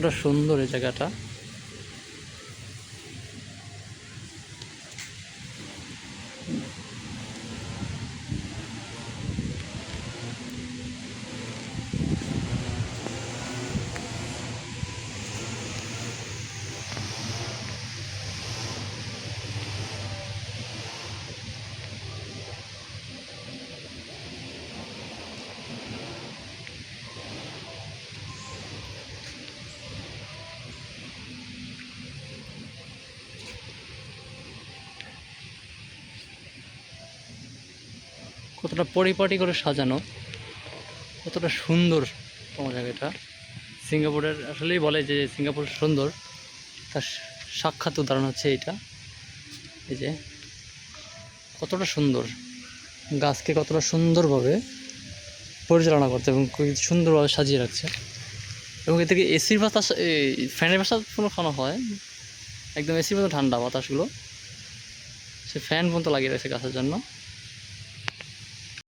কতটা সুন্দর এই জায়গাটা। কতটা পরিপাটি করে সাজানো, কতটা সুন্দর তোমার জায়গাটা। সিঙ্গাপুরের আসলেই বলে যে সিঙ্গাপুর সুন্দর, তার সাক্ষাৎ উদাহরণ হচ্ছে এইটা। এই যে কতটা সুন্দর, গাছকে কতটা সুন্দরভাবে পরিচালনা করছে এবং খুব সুন্দরভাবে সাজিয়ে রাখছে। এবং এ থেকে এসির বাতাস, ফ্যানের বাতাস কোনো হয় একদম এসির মতো ঠান্ডা বাতাসগুলো, সে ফ্যান পর্যন্ত লাগিয়ে রাখছে গাছের জন্য।